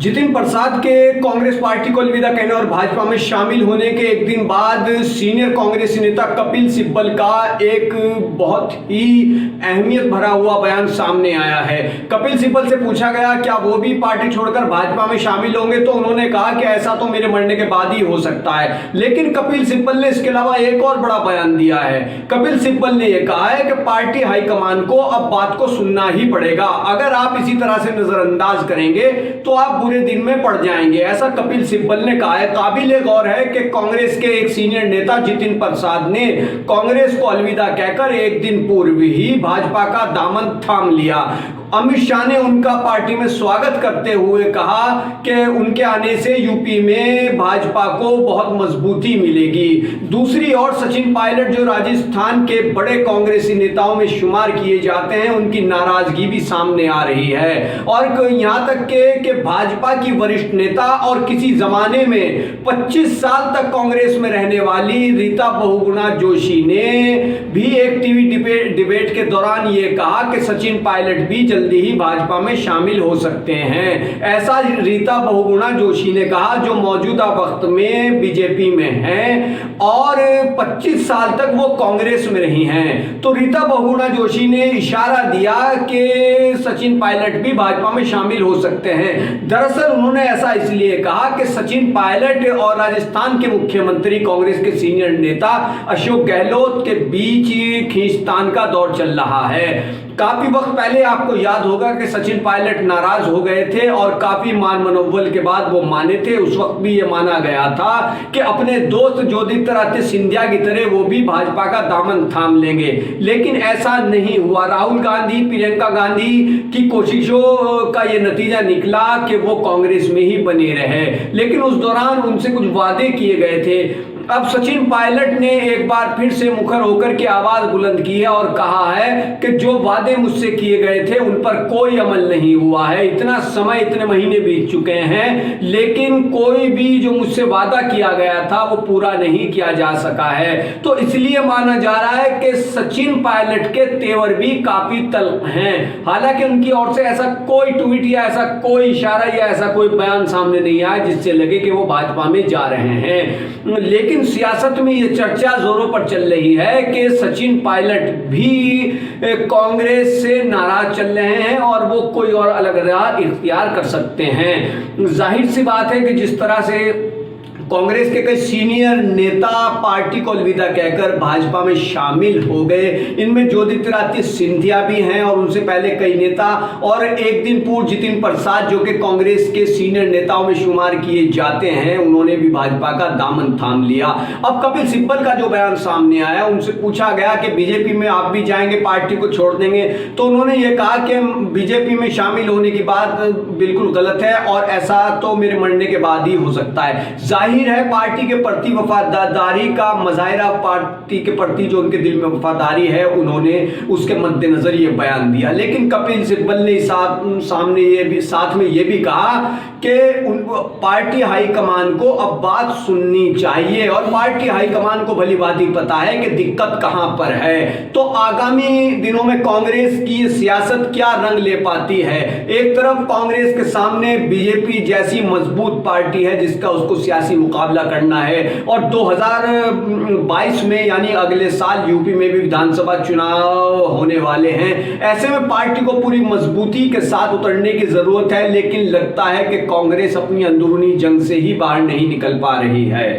जितिन प्रसाद के कांग्रेस पार्टी को अलविदा कहने और भाजपा में शामिल होने के एक दिन बाद सीनियर कांग्रेसी नेता कपिल सिब्बल का एक बहुत ही अहमियत भरा हुआ बयान सामने आया है। कपिल सिब्बल से पूछा गया क्या वो भी पार्टी छोड़कर भाजपा में शामिल होंगे, तो उन्होंने कहा कि ऐसा तो मेरे मरने के बाद ही हो सकता है। लेकिन कपिल सिब्बल ने इसके अलावा एक और बड़ा बयान दिया है। कपिल सिब्बल ने यह कहा है कि पार्टी हाईकमान को अब बात को सुनना ही पड़ेगा। अगर आप इसी तरह से नजरअंदाज करेंगे तो आप बुरे दिन में पड़ जाएंगे, ऐसा कपिल सिब्बल ने कहा है। काबिले गौर है कि कांग्रेस के एक सीनियर नेता जितिन प्रसाद ने कांग्रेस को अलविदा कहकर एक दिन पूर्व ही भाजपा का दामन थाम लिया। अमित शाह ने उनका पार्टी में स्वागत करते हुए कहा कि उनके आने से यूपी में भाजपा को बहुत मजबूती मिलेगी। दूसरी ओर सचिन पायलट जो राजस्थान के बड़े कांग्रेसी नेताओं में शुमार किए जाते हैं, उनकी नाराजगी भी सामने आ रही है। और यहां तक कि भाजपा की वरिष्ठ नेता और किसी जमाने में 25 साल तक कांग्रेस में रहने वाली रीता बहुगुणा जोशी ने भी एक टीवी डिबेट के दौरान यह कहा कि सचिन पायलट भी जल्दी ही भाजपा में शामिल हो सकते हैं। ऐसा रीता बहुगुणा जोशी ने कहा, जो मौजूदा वक्त में बीजेपी में हैं और 25 साल तक वो कांग्रेस में रही हैं। तो रीता बहुगुणा जोशी ने इशारा दिया कि सचिन पायलट भी भाजपा में शामिल हो सकते हैं। दरअसल उन्होंने ऐसा इसलिए कहा कि सचिन पायलट और राजस्थान के मुख्यमंत्री कांग्रेस के सीनियर नेता अशोक गहलोत के बीच खींचतान का दौर चल रहा है। काफी वक्त पहले आपको याद होगा कि सचिन पायलट नाराज हो गए थे और काफी मान मनोबल के बाद वो माने थे। उस वक्त भी ये माना गया था कि अपने दोस्त ज्योतिरादित्य सिंधिया की तरह वो भी भाजपा का दामन थाम लेंगे, लेकिन ऐसा नहीं हुआ। राहुल गांधी, प्रियंका गांधी की कोशिशों का ये नतीजा निकला कि वो कांग्रेस में ही बने रहे, लेकिन उस दौरान उनसे कुछ वादे किए गए थे। अब सचिन पायलट ने एक बार फिर से मुखर होकर के आवाज बुलंद की है और कहा है कि जो वादे मुझसे किए गए थे उन पर कोई अमल नहीं हुआ है। इतना समय, इतने महीने बीत चुके हैं, लेकिन कोई भी जो मुझसे वादा किया गया था वो पूरा नहीं किया जा सका है। तो इसलिए माना जा रहा है कि सचिन पायलट के तेवर भी काफी तल्ख हैं। हालांकि उनकी ओर से ऐसा कोई ट्वीट या ऐसा कोई इशारा या ऐसा कोई बयान सामने नहीं आया जिससे लगे कि वो भाजपा में जा रहे हैं। लेकिन सियासत में ये चर्चा जोरों पर चल रही है कि सचिन पायलट भी कांग्रेस से नाराज चल रहे हैं और वो कोई और अलग राह इख्तियार कर सकते हैं। जाहिर सी बात है कि जिस तरह से कांग्रेस के कई सीनियर नेता पार्टी को अलविदा कहकर भाजपा में शामिल हो गए, इनमें ज्योतिरादित्य सिंधिया भी हैं और उनसे पहले कई नेता, और एक दिन पूर्व जितिन प्रसाद जो कि कांग्रेस के सीनियर नेताओं में शुमार किए जाते हैं, उन्होंने भी भाजपा का दामन थाम लिया। अब कपिल सिब्बल का जो बयान सामने आया, उनसे पूछा गया कि बीजेपी में आप भी जाएंगे, पार्टी को छोड़ देंगे, तो उन्होंने ये कहा कि बीजेपी में शामिल होने की बात बिल्कुल गलत है और ऐसा तो मेरे मरने के बाद ही हो सकता है। जाहिर है पार्टी के प्रति वफादारी का मुजाहिरा, पार्टी के प्रति जो उनके दिल में वफादारी है, उन्होंने उसके मद्देनजर ये बयान दिया। लेकिन कपिल सिब्बल ने साथ में ये भी कहा कि पार्टी हाईकमान को अब बात सुननी चाहिए और पार्टी हाईकमान को भली बात ही पता है कि दिक्कत कहां पर है। तो आगामी दिनों में कांग्रेस की सियासत क्या रंग ले पाती है। एक तरफ कांग्रेस के सामने बीजेपी जैसी मजबूत पार्टी है जिसका उसको सियासी मुकाबला करना है, और 2022 में यानी अगले साल यूपी में भी विधानसभा चुनाव होने वाले हैं। ऐसे में पार्टी को पूरी मजबूती के साथ उतरने की जरूरत है, लेकिन लगता है कि कांग्रेस अपनी अंदरूनी जंग से ही बाहर नहीं निकल पा रही है।